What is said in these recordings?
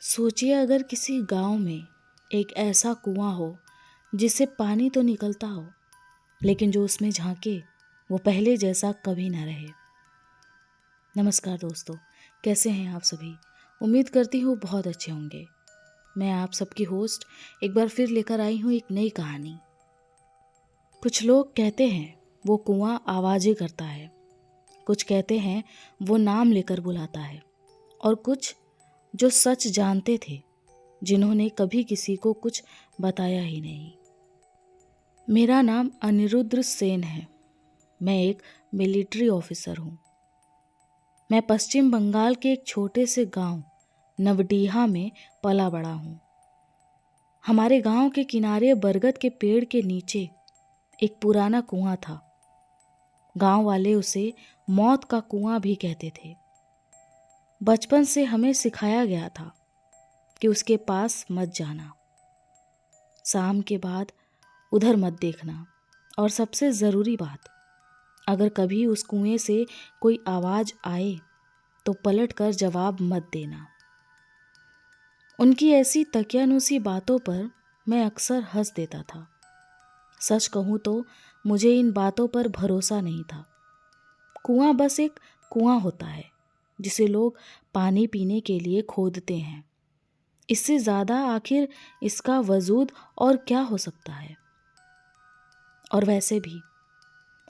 सोचिए अगर किसी गांव में एक ऐसा कुआं हो जिससे पानी तो निकलता हो, लेकिन जो उसमें झांके वो पहले जैसा कभी ना रहे। नमस्कार दोस्तों, कैसे हैं आप सभी। उम्मीद करती हूँ बहुत अच्छे होंगे। मैं आप सबकी होस्ट एक बार फिर लेकर आई हूँ एक नई कहानी। कुछ लोग कहते हैं वो कुआं आवाज़ें करता है, कुछ कहते हैं वो नाम लेकर बुलाता है, और कुछ जो सच जानते थे, जिन्होंने कभी किसी को कुछ बताया ही नहीं। मेरा नाम अनिरुद्ध सेन है। मैं एक मिलिट्री ऑफिसर हूँ। मैं पश्चिम बंगाल के एक छोटे से गांव नवडीहा में पला बड़ा हूँ। हमारे गांव के किनारे बरगद के पेड़ के नीचे एक पुराना कुआं था। गांव वाले उसे मौत का कुआं भी कहते थे। बचपन से हमें सिखाया गया था कि उसके पास मत जाना, शाम के बाद उधर मत देखना, और सबसे ज़रूरी बात, अगर कभी उस कुएं से कोई आवाज़ आए तो पलट कर जवाब मत देना। उनकी ऐसी तकियानुसी बातों पर मैं अक्सर हंस देता था। सच कहूँ तो मुझे इन बातों पर भरोसा नहीं था। कुआं बस एक कुआं होता है जिसे लोग पानी पीने के लिए खोदते हैं। इससे ज़्यादा आखिर इसका वजूद और क्या हो सकता है। और वैसे भी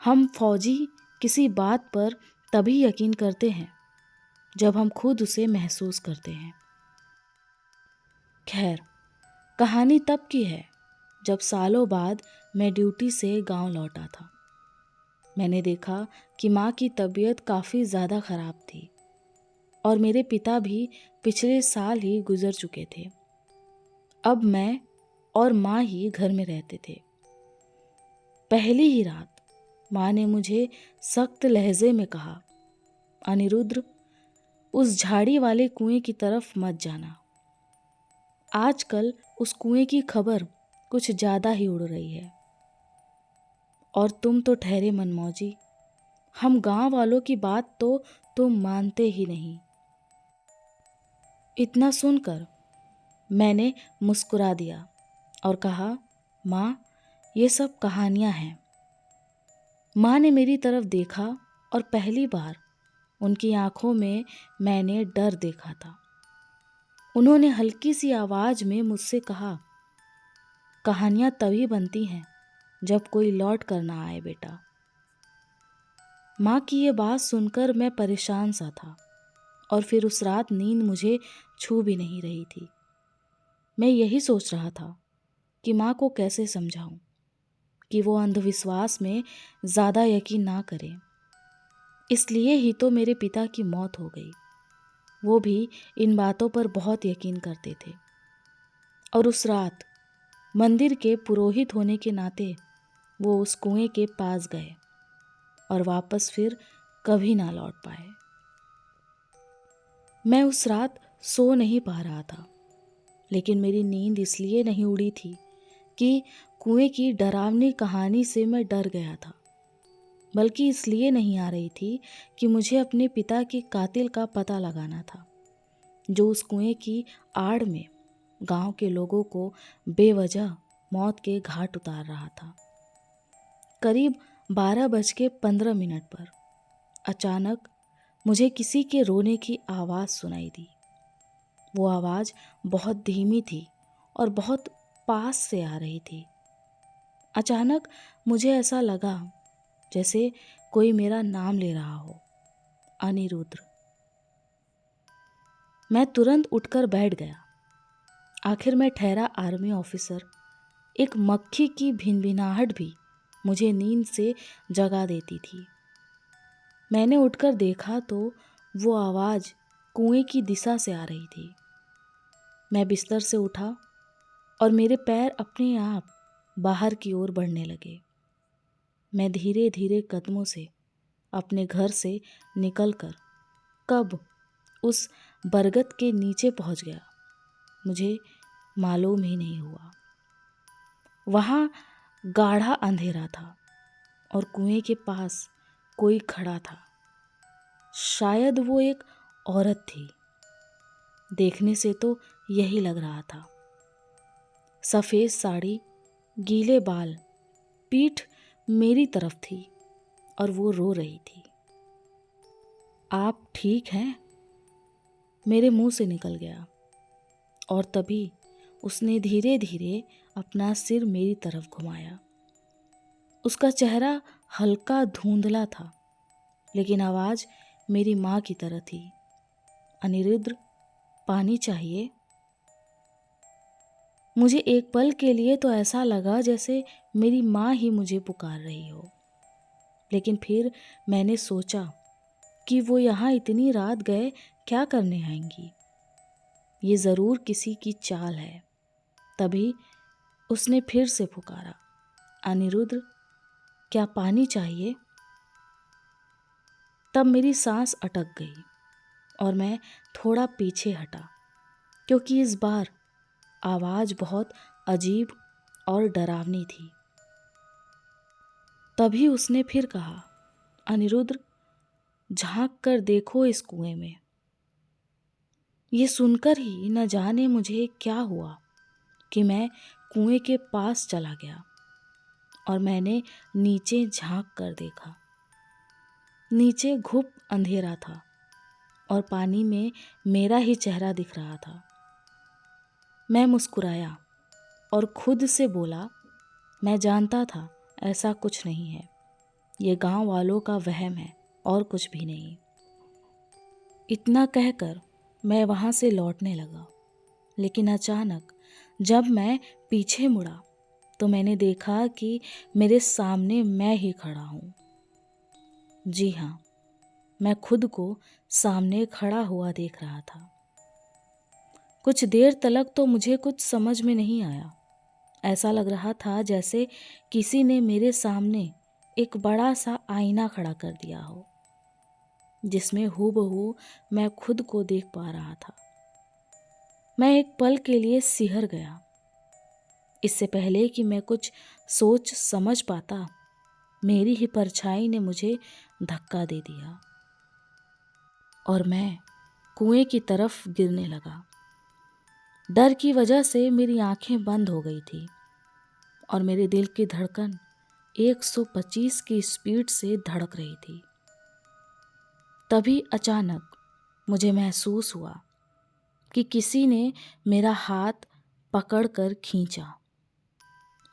हम फौजी किसी बात पर तभी यकीन करते हैं जब हम खुद उसे महसूस करते हैं। खैर, कहानी तब की है जब सालों बाद मैं ड्यूटी से गांव लौटा था। मैंने देखा कि माँ की तबीयत काफ़ी ज़्यादा ख़राब थी और मेरे पिता भी पिछले साल ही गुजर चुके थे। अब मैं और माँ ही घर में रहते थे। पहली ही रात माँ ने मुझे सख्त लहजे में कहा, अनिरुद्ध, उस झाड़ी वाले कुएं की तरफ मत जाना। आजकल उस कुएं की खबर कुछ ज़्यादा ही उड़ रही है। और तुम तो ठहरे मनमौजी, हम गांव वालों की बात तो तुम मानते ही नहीं। इतना सुनकर मैंने मुस्कुरा दिया और कहा, माँ, ये सब कहानियाँ हैं। माँ ने मेरी तरफ देखा और पहली बार उनकी आंखों में मैंने डर देखा था। उन्होंने हल्की सी आवाज में मुझसे कहा, कहानियाँ तभी बनती हैं जब कोई लौट कर ना आए बेटा। माँ की ये बात सुनकर मैं परेशान सा था और फिर उस रात नींद मुझे छू भी नहीं रही थी। मैं यही सोच रहा था कि माँ को कैसे समझाऊं कि वो अंधविश्वास में ज़्यादा यकीन ना करें। इसलिए ही तो मेरे पिता की मौत हो गई। वो भी इन बातों पर बहुत यकीन करते थे। और उस रात मंदिर के पुरोहित होने के नाते वो उस कुएं के पास गए और वापस फिर कभी ना लौट पाए। मैं उस रात सो नहीं पा रहा था, लेकिन मेरी नींद इसलिए नहीं उड़ी थी कि कुएं की डरावनी कहानी से मैं डर गया था, बल्कि इसलिए नहीं आ रही थी कि मुझे अपने पिता के कातिल का पता लगाना था, जो उस कुएं की आड़ में गांव के लोगों को बेवजह मौत के घाट उतार रहा था। करीब 12:15 पर अचानक मुझे किसी के रोने की आवाज़ सुनाई दी। वो आवाज़ बहुत धीमी थी और बहुत पास से आ रही थी। अचानक मुझे ऐसा लगा जैसे कोई मेरा नाम ले रहा हो, अनिरुद्ध। मैं तुरंत उठकर बैठ गया। आखिर मैं ठहरा आर्मी ऑफिसर। एक मक्खी की भिनभिनाहट भी मुझे नींद से जगा देती थी। मैंने उठकर देखा तो वो आवाज़ कुएं की दिशा से आ रही थी। मैं बिस्तर से उठा और मेरे पैर अपने आप बाहर की ओर बढ़ने लगे। मैं धीरे धीरे कदमों से अपने घर से निकलकर कब उस बरगद के नीचे पहुंच गया, मुझे मालूम ही नहीं हुआ। वहाँ गाढ़ा अंधेरा था और कुएं के पास कोई खड़ा था। शायद वो एक औरत थी। देखने से तो यही लग रहा था। सफ़ेद साड़ी, गीले बाल, पीठ मेरी तरफ थी और वो रो रही थी। आप ठीक हैं? मेरे मुंह से निकल गया और तभी उसने धीरे धीरे अपना सिर मेरी तरफ घुमाया। उसका चेहरा हल्का धुंधला था, लेकिन आवाज़ मेरी माँ की तरह थी। अनिरुद्ध, पानी चाहिए? मुझे एक पल के लिए तो ऐसा लगा जैसे मेरी माँ ही मुझे पुकार रही हो, लेकिन फिर मैंने सोचा कि वो यहाँ इतनी रात गए क्या करने आएंगी। ये ज़रूर किसी की चाल है। तभी उसने फिर से पुकारा, अनिरुद्ध, क्या पानी चाहिए? तब मेरी सांस अटक गई और मैं थोड़ा पीछे हटा, क्योंकि इस बार आवाज़ बहुत अजीब और डरावनी थी। तभी उसने फिर कहा, अनिरुद्ध, झांक कर देखो इस कुएं में। ये सुनकर ही न जाने मुझे क्या हुआ कि मैं कुएं के पास चला गया और मैंने नीचे झांक कर देखा। नीचे घुप अंधेरा था और पानी में मेरा ही चेहरा दिख रहा था। मैं मुस्कुराया और खुद से बोला, मैं जानता था ऐसा कुछ नहीं है, ये गांव वालों का वहम है और कुछ भी नहीं। इतना कहकर मैं वहाँ से लौटने लगा, लेकिन अचानक जब मैं पीछे मुड़ा तो मैंने देखा कि मेरे सामने मैं ही खड़ा हूँ। जी हाँ, मैं खुद को सामने खड़ा हुआ देख रहा था। कुछ देर तलक तो मुझे कुछ समझ में नहीं आया। ऐसा लग रहा था जैसे किसी ने मेरे सामने एक बड़ा सा आईना खड़ा कर दिया हो, जिसमें हूबहू मैं खुद को देख पा रहा था। मैं एक पल के लिए सिहर गया। इससे पहले कि मैं कुछ सोच समझ पाता, मेरी ही परछाई ने मुझे धक्का दे दिया और मैं कुएं की तरफ गिरने लगा। डर की वजह से मेरी आंखें बंद हो गई थी और मेरे दिल की धड़कन 125 की स्पीड से धड़क रही थी। तभी अचानक मुझे महसूस हुआ कि किसी ने मेरा हाथ पकड़कर खींचा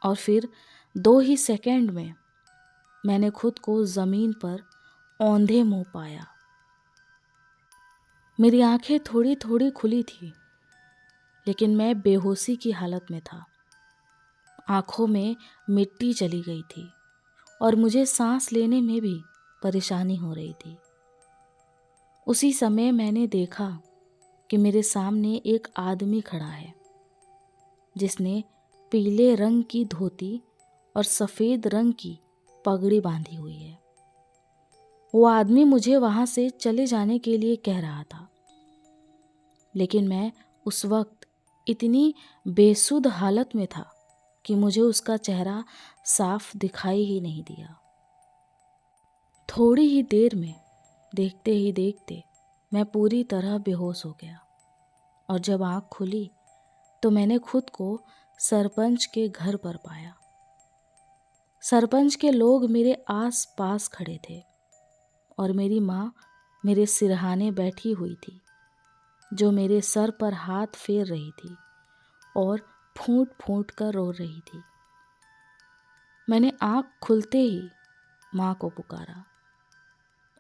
और फिर 2 ही सेकंड में मैंने खुद को ज़मीन पर औंधे मुंह पाया। मेरी आंखें थोड़ी थोड़ी खुली थी, लेकिन मैं बेहोशी की हालत में था। आंखों में मिट्टी चली गई थी और मुझे सांस लेने में भी परेशानी हो रही थी। उसी समय मैंने देखा कि मेरे सामने एक आदमी खड़ा है, जिसने पीले रंग की धोती और सफ़ेद रंग की पगड़ी बांधी हुई है। वो आदमी मुझे वहाँ से चले जाने के लिए कह रहा था, लेकिन मैं उस वक्त इतनी बेसुध हालत में था कि मुझे उसका चेहरा साफ दिखाई ही नहीं दिया। थोड़ी ही देर में, देखते ही देखते, मैं पूरी तरह बेहोश हो गया और जब आँख खुली तो मैंने खुद को सरपंच के घर पर पाया। सरपंच के लोग मेरे आस पास खड़े थे और मेरी माँ मेरे सिरहाने बैठी हुई थी, जो मेरे सर पर हाथ फेर रही थी और फूंट फूंट कर रो रही थी। मैंने आँख खुलते ही माँ को पुकारा।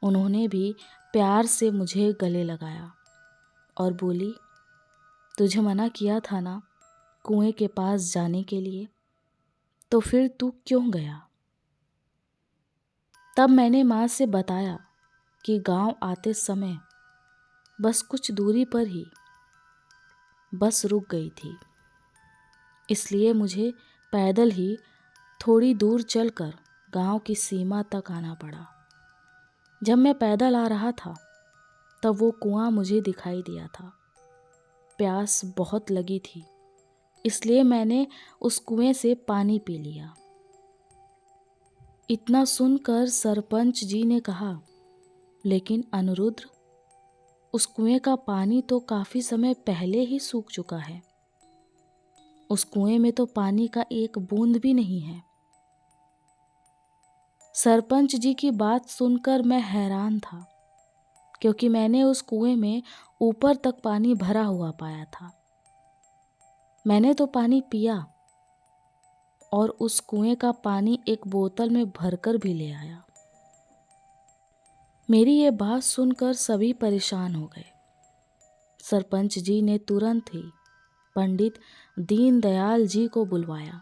उन्होंने भी प्यार से मुझे गले लगाया और बोली, तुझे मना किया था ना कुएं के पास जाने के लिए, तो फिर तू क्यों गया? तब मैंने माँ से बताया कि गांव आते समय बस कुछ दूरी पर ही बस रुक गई थी, इसलिए मुझे पैदल ही थोड़ी दूर चलकर गांव की सीमा तक आना पड़ा। जब मैं पैदल आ रहा था तब वो कुआं मुझे दिखाई दिया था। प्यास बहुत लगी थी, इसलिए मैंने उस कुएं से पानी पी लिया। इतना सुनकर सरपंच जी ने कहा, लेकिन अनिरुद्ध, उस कुएं का पानी तो काफी समय पहले ही सूख चुका है। उस कुएं में तो पानी का एक बूंद भी नहीं है। सरपंच जी की बात सुनकर मैं हैरान था, क्योंकि मैंने उस कुएं में ऊपर तक पानी भरा हुआ पाया था। मैंने तो पानी पिया और उस कुएं का पानी एक बोतल में भरकर भी ले आया। मेरी ये बात सुनकर सभी परेशान हो गए। सरपंच जी ने तुरंत ही पंडित दीनदयाल जी को बुलवाया,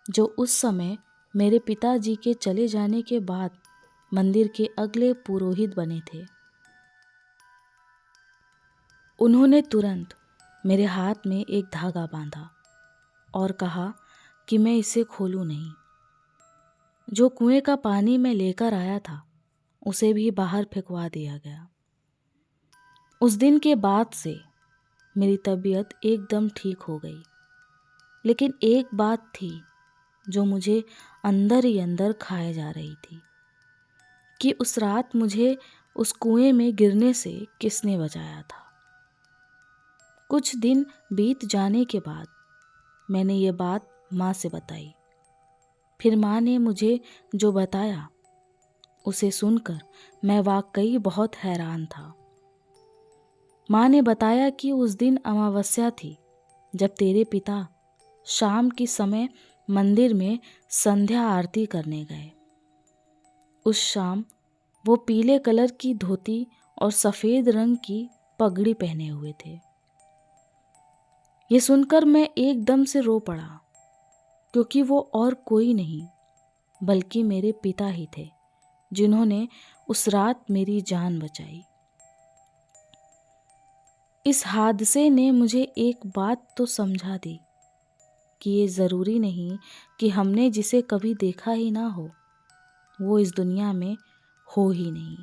जो उस समय मेरे पिताजी के चले जाने के बाद मंदिर के अगले पुरोहित बने थे। उन्होंने तुरंत मेरे हाथ में एक धागा बांधा और कहा कि मैं इसे खोलूं नहीं। जो कुएं का पानी मैं लेकर आया था उसे भी बाहर फेंकवा दिया गया। उस दिन के बाद से मेरी तबीयत एकदम ठीक हो गई। लेकिन एक बात थी जो मुझे अंदर ही अंदर खाए जा रही थी कि उस रात मुझे उस कुएं में गिरने से किसने बचाया था। कुछ दिन बीत जाने के बाद मैंने ये बात माँ से बताई। फिर माँ ने मुझे जो बताया उसे सुनकर मैं वाकई बहुत हैरान था। माँ ने बताया कि उस दिन अमावस्या थी, जब तेरे पिता शाम के समय मंदिर में संध्या आरती करने गए। उस शाम वो पीले कलर की धोती और सफ़ेद रंग की पगड़ी पहने हुए थे। ये सुनकर मैं एकदम से रो पड़ा, क्योंकि वो और कोई नहीं बल्कि मेरे पिता ही थे, जिन्होंने उस रात मेरी जान बचाई। इस हादसे ने मुझे एक बात तो समझा दी कि ये ज़रूरी नहीं कि हमने जिसे कभी देखा ही ना हो वो इस दुनिया में हो ही नहीं।